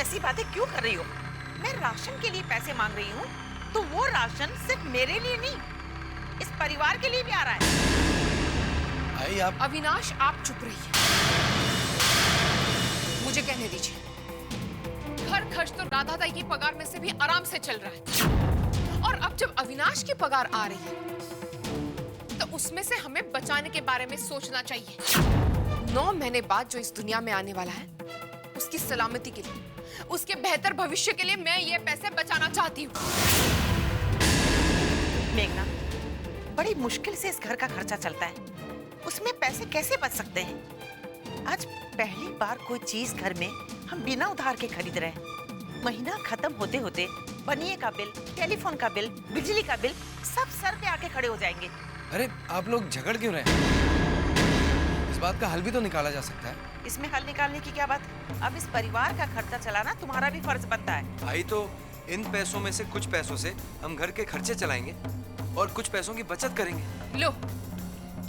ऐसी बातें क्यों कर रही हो? मैं राशन के लिए पैसे मांग रही हूँ, तो वो राशन सिर्फ मेरे लिए नहीं, इस परिवार के लिए भी आ रहा है। आई आप। अविनाश, आप चुप रहिए, मुझे कहने दीजिए। घर खर्च तो राधा ताई की पगार में से भी आराम से चल रहा है, और अब जब अविनाश की पगार आ रही है तो उसमें से हमें बचाने के बारे में सोचना चाहिए। 9 महीने बाद जो इस दुनिया में आने वाला है, उसकी सलामती के लिए, उसके बेहतर भविष्य के लिए मैं ये पैसे बचाना चाहती हूँ। मेघना, बड़ी मुश्किल से इस घर का खर्चा चलता है, उसमें पैसे कैसे बच सकते हैं? आज पहली बार कोई चीज घर में हम बिना उधार के खरीद रहे हैं। महीना खत्म होते होते बनिए का बिल, टेलीफोन का बिल, बिजली का बिल सब सर पे आके खड़े हो जाएंगे। अरे आप लोग झगड़ क्यों रहे हैं? इस बात का हल भी तो निकाला जा सकता है। इसमें हल निकालने की क्या बात है? अब इस परिवार का खर्चा चलाना तुम्हारा भी फर्ज बनता है। भाई तो इन पैसों में से कुछ पैसों से हम घर के खर्चे चलाएंगे और कुछ पैसों की बचत करेंगे। लो,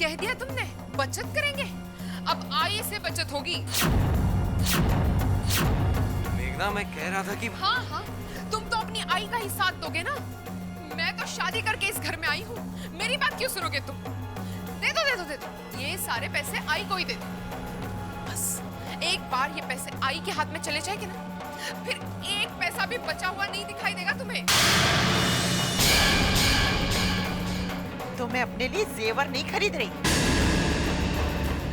कह दिया तुमने, बचत करेंगे। अब आय से बचत होगी। मेघना, मैं कह रहा था कि हाँ हाँ, तुम तो अपनी आई का ही साथ दोगे ना। मैं तो शादी करके इस घर में आई हूँ, मेरी बात क्यों सुनोगे तुम? दे दो दे दो दे दो, ये सारे पैसे आई को ही दे दो। बस एक बार ये पैसे आई के हाथ में चले जाएंगे ना, फिर एक पैसा भी बचा हुआ नहीं दिखाई देगा तुम्हें। तो मैं अपने लिए जेवर नहीं खरीद रही,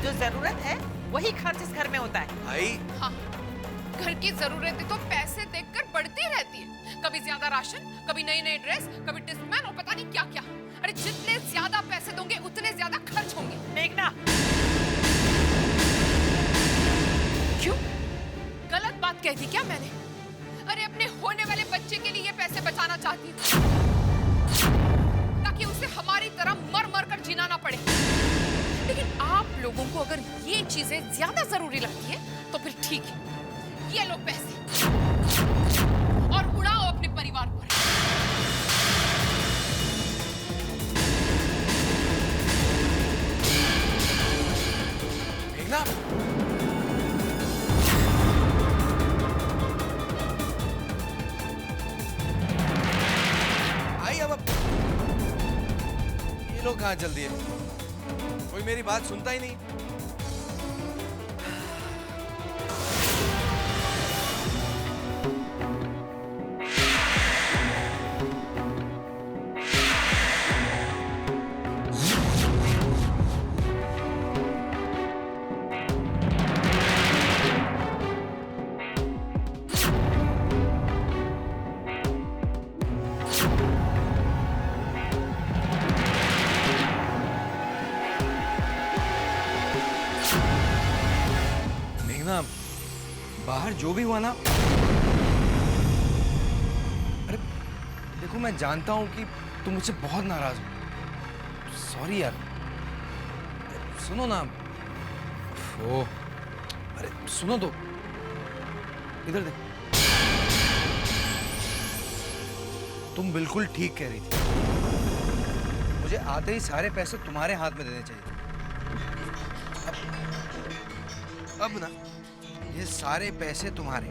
जो जरूरत है वही खर्च इस घर में होता है। भाई हाँ, घर की जरूरतें तो पैसे देखकर बढ़ती रहती है। कभी ज्यादा राशन, कभी नई नई ड्रेस, कभी डिस्कमैन और पता नहीं क्या क्या। अरे जितने ज्यादा पैसे दोगे उतने ज्यादा खर्च होंगे। मेघना, क्यों? गलत बात कह दी क्या मैंने? अरे अपने होने वाले बच्चे के लिए ये पैसे बचाना चाहती हूँ, ताकि उसे हमारी तरह मर मर कर जीना ना पड़े। लेकिन आप लोगों को अगर ये चीजें ज्यादा जरूरी लगती है तो फिर ठीक है, ये लो पैसे और उड़ाओ अपने परिवार पर। मेघना, आई अब ये लोग कहाँ चल दिए? कोई मेरी बात सुनता ही नहीं। बाहर जो भी हुआ ना, अरे देखो, मैं जानता हूं कि तुम मुझसे बहुत नाराज हो। सॉरी यार। सुनो ना, ओ, अरे सुनो तो, इधर देखो। तुम बिल्कुल ठीक कह रही थी, मुझे आते ही सारे पैसे तुम्हारे हाथ में देने चाहिए। अब ना ये सारे पैसे तुम्हारे।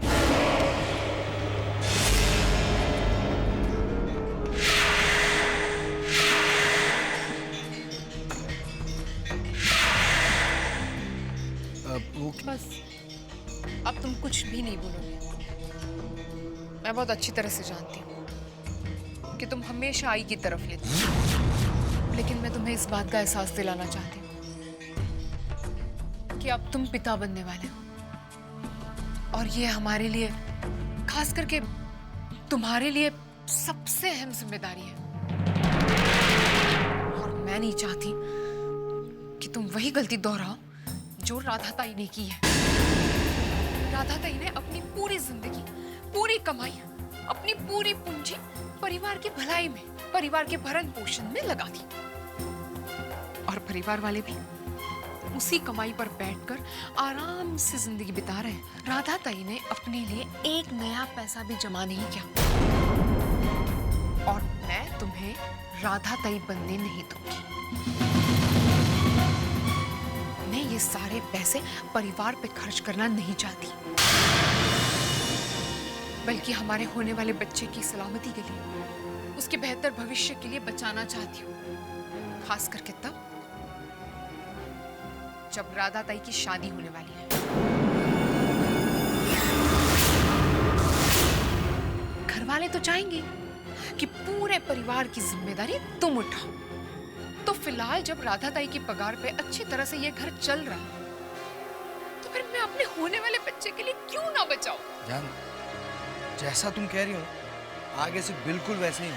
बस अब तुम कुछ भी नहीं बोलोगे। मैं बहुत अच्छी तरह से जानती हूँ कि तुम हमेशा आई की तरफ लेते हो, लेकिन मैं तुम्हें इस बात का एहसास दिलाना चाहती हूँ कि अब तुम पिता बनने वाले हो, और ये हमारे लिए, खास करके तुम्हारे लिए, सबसे अहम जिम्मेदारी है। और मैं नहीं चाहती कि तुम वही गलती दोहराओ जो राधा ताई ने की है। राधा ताई ने अपनी पूरी जिंदगी, पूरी कमाई, अपनी पूरी पूंजी परिवार की भलाई में, परिवार के भरण पोषण में लगा दी, और परिवार वाले भी उसी कमाई पर बैठकर आराम से जिंदगी बिता रहे हैं। राधा ताई ने अपने लिए एक नया पैसा भी जमा नहीं किया, और मैं तुम्हें राधा ताई बनने नहीं दूंगी। मैं ये सारे पैसे परिवार पे खर्च करना नहीं चाहती। बल्कि हमारे होने वाले बच्चे की सलामती के लिए, उसके बेहतर भविष्य के लिए बचाना चाहती हूँ। खास करके तब जब राधा ताई की शादी होने वाली है। घर वाले तो चाहेंगे कि पूरे परिवार की जिम्मेदारी तुम उठाओ। तो फिलहाल जब राधा ताई की पगार पे अच्छी तरह से ये घर चल रहा है, तो फिर मैं अपने होने वाले बच्चे के लिए क्यों ना बचाऊं? जान, जैसा तुम कह रही हो ना, आगे से बिल्कुल वैसे ही हो।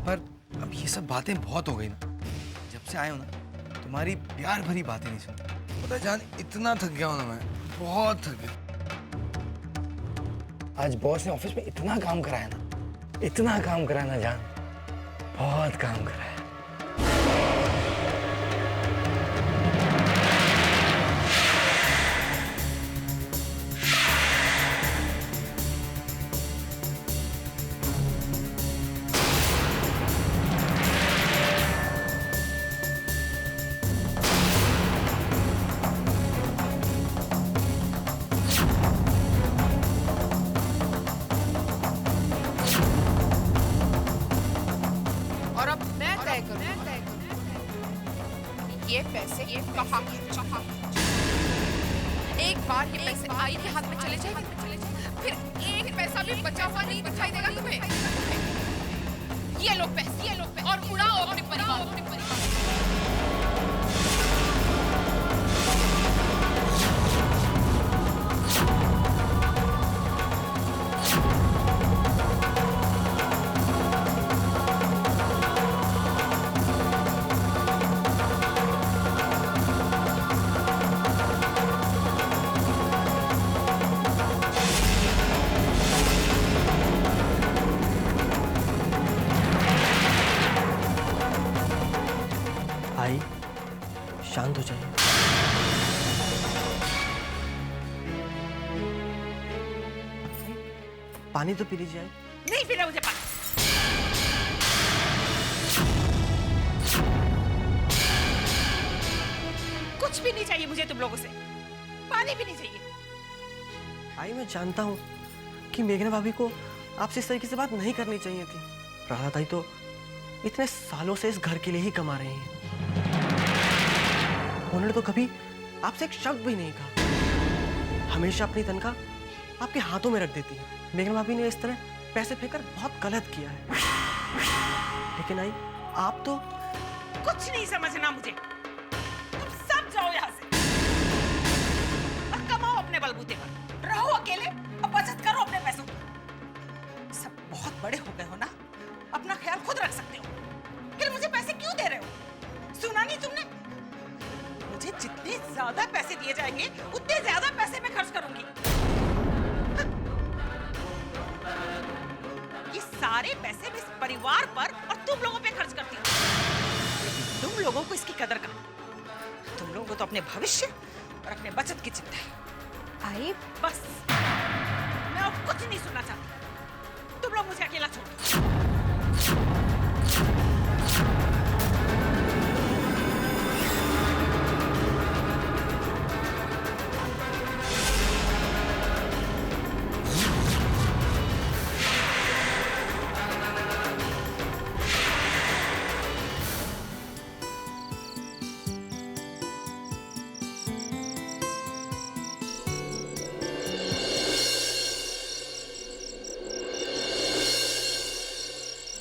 पर अब ये सब बातें बहुत हो गई ना। जब से आए हो ना, तुम्हारी प्यार भरी बातें नहीं सुनी। पता है जान, इतना थक गया हूं ना मैं, बहुत थक गया। आज बॉस ने ऑफिस में इतना काम कराया ना, इतना काम कराया ना जान, बहुत काम कराया। ये पैसे कहाँ एक बार ये पैसे आई के हाथ में चले जाएंगे, फिर एक पैसा भी बचा हुआ नहीं दिखाई देगा तुम्हें। ये लो पैसे और उड़ाओ अपने परिवार। आई, शांत हो जाइए। पानी तो पी लीजिए। नहीं पीना मुझे पानी। कुछ भी नहीं चाहिए मुझे तुम लोगों से, पानी भी नहीं चाहिए। आई, मैं जानता हूँ कि मेघना भाभी को आपसे इस तरीके से बात नहीं करनी चाहिए थी। राधा ताई तो इतने सालों से इस घर के लिए ही कमा रही हैं। उन्होंने तो कभी आपसे एक शब्द भी नहीं कहा। हमेशा अपनी तनख्वाह आपके हाथों में रख देती है। मेघना भाभी ने इस तरह पैसे फेंककर बहुत गलत किया है। लेकिन आई, आप तो कुछ नहीं समझना मुझे। तुम सब जाओ यहाँ से और कमाओ अपने बलबूते पर। रहो अकेले और बचत करो अपने पैसों की। सब बहुत बड़े हो गए हो ना, अपना ख्याल खुद रख सकते हो। फिर मुझे पैसे क्यों दे रहे हो? सुना नहीं तुमने? मुझे जितने ज्यादा पैसे दिए जाएंगे उतने ज्यादा पैसे मैं खर्च करूंगी। ये सारे पैसे मैं इस परिवार पर और तुम लोगों पे खर्च करती हूँ। तुम लोगों को इसकी कदर कहाँ? तुम लोगों को तो अपने भविष्य और अपने बचत की चिंता है। आई, बस, मैं अब कुछ नहीं सुनना चाहती। तुम लोग मुझे अकेला छोड़ दो।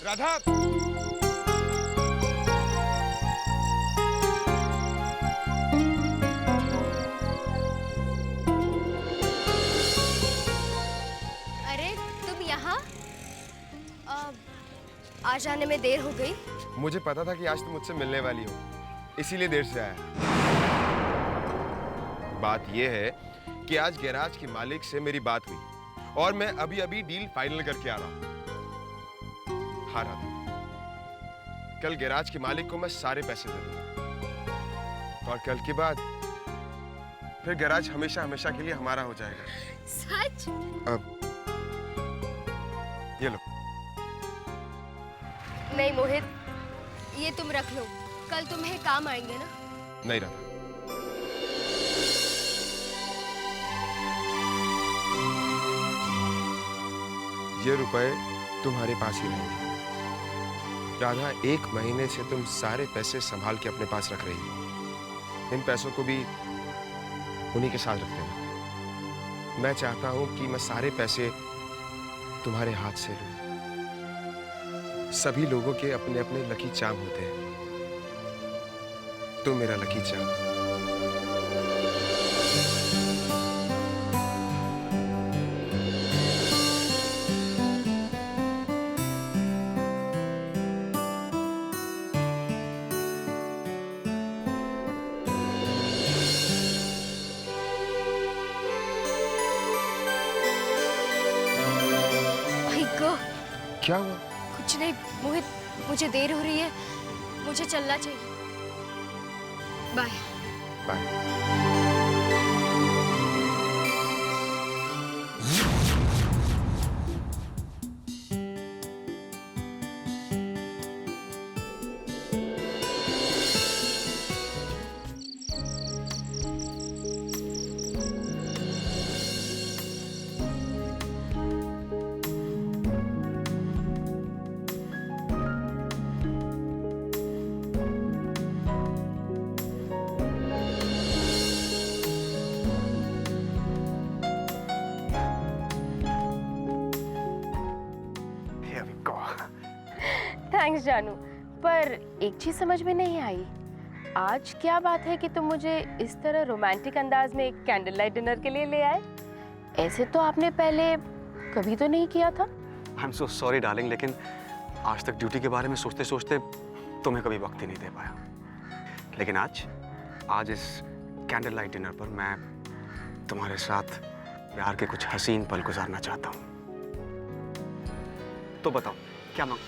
राधा, अरे तुम यहाँ? आ जाने में देर हो गई। मुझे पता था कि आज तुम मुझसे मिलने वाली हो, इसीलिए देर से आया। बात यह है कि आज गैराज के मालिक से मेरी बात हुई और मैं अभी अभी डील फाइनल करके आ रहा हूं। हाँ राधा, कल गैराज के मालिक को मैं सारे पैसे दे दूंगा और कल के बाद फिर गैराज हमेशा हमेशा के लिए हमारा हो जाएगा। सच? अब ये लो। नहीं मोहित, ये तुम रख लो, कल तुम्हें काम आएंगे ना। नहीं राधा, ये रुपए तुम्हारे पास ही रहेंगे। राधा, 1 महीने से तुम सारे पैसे संभाल के अपने पास रख रही हो। इन पैसों को भी उन्हीं के साथ रख देना। मैं चाहता हूं कि मैं सारे पैसे तुम्हारे हाथ से लूं। सभी लोगों के अपने अपने लकी चार्म होते हैं। तुम मेरा लकी चार्म। भाई गो, क्या हुआ? कुछ नहीं मोहित, मुझे देर हो रही है, मुझे चलना चाहिए। बाय। बाय। थैंक्स जानू, पर एक चीज समझ में नहीं आई। आज क्या बात है कि तुम मुझे इस तरह रोमांटिक अंदाज में कैंडल लाइट डिनर के लिए ले आए? ऐसे तो आपने पहले कभी तो नहीं किया था। I am so sorry darling, लेकिन आज तक ड्यूटी के बारे में सोचते सोचते तुम्हें कभी वक्त ही नहीं दे पाया। लेकिन आज इस कैंडल लाइट डिनर पर मैं तुम्हारे साथ प्यार के कुछ हसीन पल गुजारना चाहता हूँ। तो बताओ क्या मांग?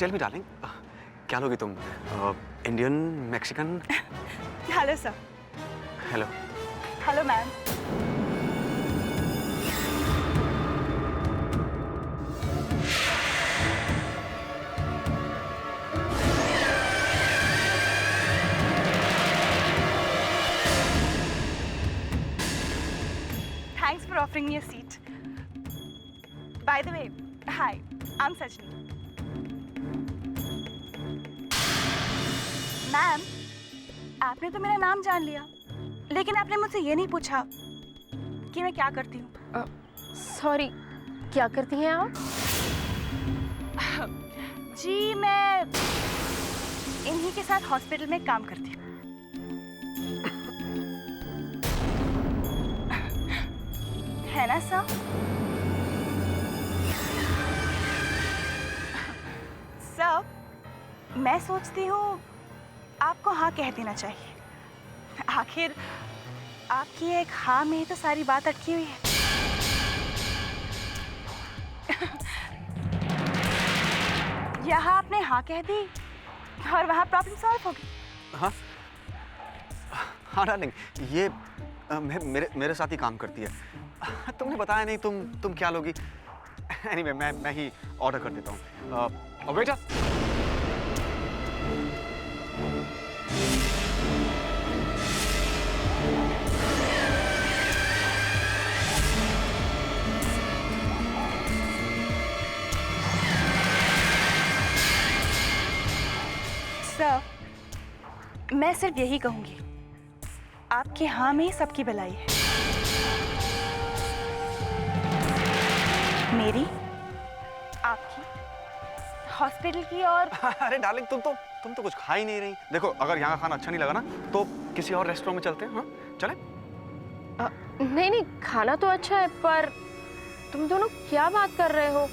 टेल मी डार्लिंग, क्या लोगी तुम? Indian, Mexican? Hello sir. Hello. Hello ma'am. Thanks for offering me a seat. By the way, hi, I'm Sajni. Ma'am, आपने तो मेरा नाम जान लिया, लेकिन आपने मुझसे ये नहीं पूछा कि मैं क्या करती हूँ। सॉरी, क्या करती हैं आप? जी, मैं इन्हीं के साथ हॉस्पिटल में काम करती हूँ। है ना सर? सर, मैं सोचती हूँ आपको हाँ कह देना चाहिए। आखिर आपकी एक हाँ में ही तो सारी बात अटकी हुई है। यहाँ आपने हाँ कह दी और वहाँ प्रॉब्लम सॉल्व हो गई। हाँ हाँ डार्लिंग, ये मेरे साथ ही काम करती है। तुमने बताया नहीं तुम क्या लोगी। एनीवे, मैं ही ऑर्डर कर देता हूँ। बेटा, सर, मैं सिर्फ यही कहूंगी, आपके हाँ में ही सबकी भलाई है। मेरी, आपकी, हॉस्पिटल की और अरे डार्लिंग, तुम तो कुछ खा ही नहीं रही। देखो, अगर यहाँ का खाना अच्छा नहीं लगा ना तो किसी और रेस्टोरेंट में चलते हैं। हाँ चले? नहीं, खाना तो अच्छा है, पर तुम दोनों क्या बात कर रहे हो?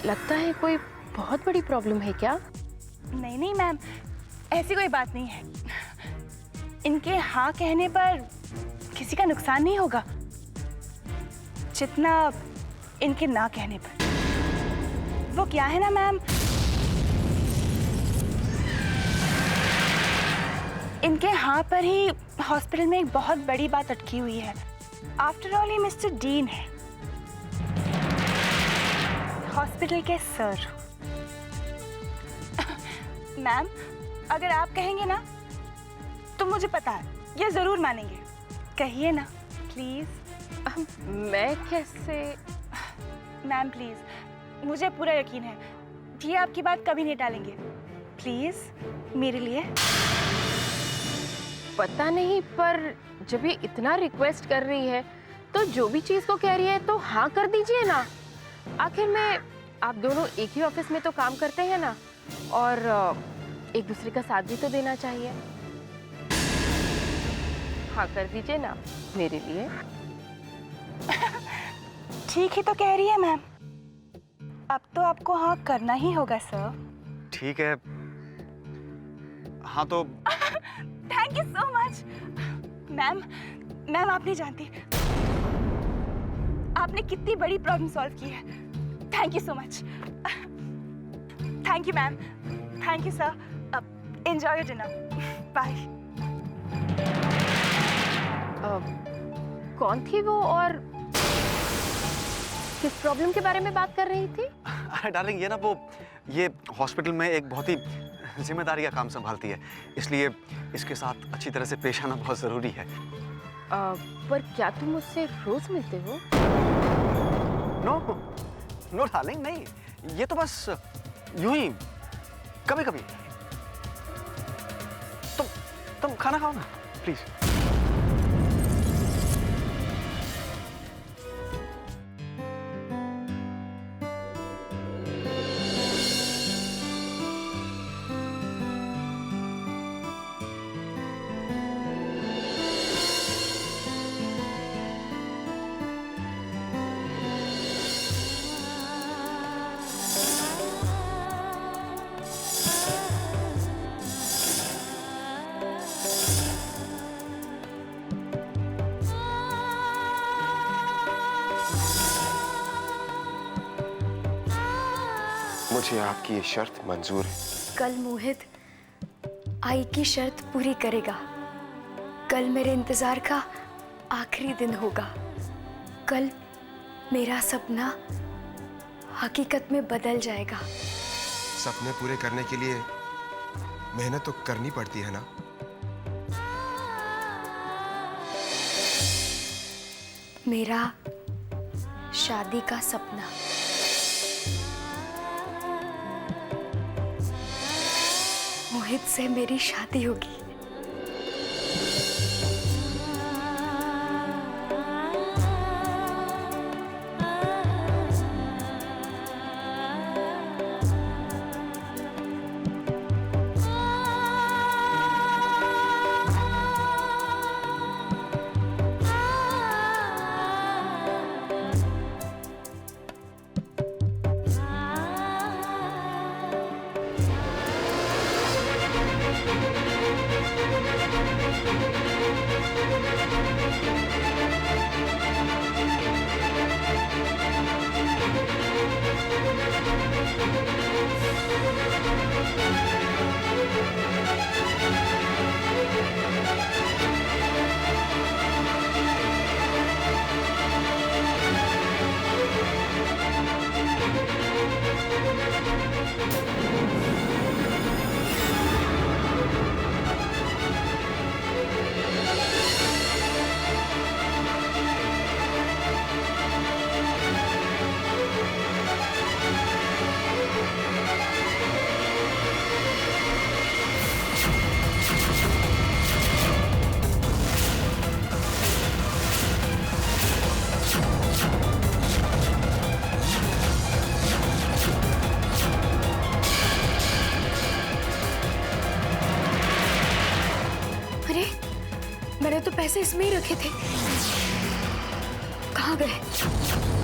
लगता है कोई बहुत बड़ी प्रॉब्लम है क्या? नहीं मैम, ऐसी कोई बात नहीं है। इनके हाँ कहने पर किसी का नुकसान नहीं होगा। जितना इनके ना कहने पर। वो क्या है ना मैम, इनके हाँ पर ही हॉस्पिटल में एक बहुत बड़ी बात अटकी हुई है। आफ्टर ऑल ये मिस्टर डीन है, हॉस्पिटल के सर। मैम, अगर आप कहेंगे ना तो मुझे पता है ये जरूर मानेंगे। कहिए ना प्लीज। मैं कैसे? मैम प्लीज, मुझे पूरा यकीन है ये आपकी बात कभी नहीं टालेंगे। प्लीज मेरे लिए। पता नहीं, पर जब ये इतना रिक्वेस्ट कर रही है तो जो भी चीज को कह रही है तो हाँ कर दीजिए ना। आखिर में आप दोनों एक ही ऑफिस में तो काम करते हैं ना, और एक दूसरे का साथ भी तो देना चाहिए। हाँ कर दीजिए ना मेरे लिए। ठीक ही तो कह रही है मैम, अब तो आपको हाँ करना ही होगा सर। ठीक है, हाँ तो। Thank you so much ma'am. Ma'am आप नहीं जानती आपने कितनी बड़ी प्रॉब्लम सॉल्व की है। Thank you so much. Thank you ma'am. Thank you sir. Enjoy your dinner. Bye. कौन थी वो और किस प्रॉब्लम के बारे में बात कर रही थी? अरे डार्लिंग, ये हॉस्पिटल में एक बहुत ही जिम्मेदारी का काम संभालती है, इसलिए इसके साथ अच्छी तरह से पेश आना बहुत जरूरी है। पर क्या तुम उससे रोज मिलते हो? नो नो डार्लिंग, नहीं, ये तो बस यूं ही कभी कभी। तुम खाना खाओ ना प्लीज। मुझे आपकी ये शर्त मंजूर है। कल मोहित आई की शर्त पूरी करेगा। कल मेरे इंतजार का आखिरी दिन होगा। कल मेरा सपना हकीकत में बदल जाएगा। सपने पूरे करने के लिए मेहनत तो करनी पड़ती है ना। मेरा शादी का सपना। मोहित से मेरी शादी होगी। मैंने तो पैसे इसमें ही रखे थे। कहाँ गए?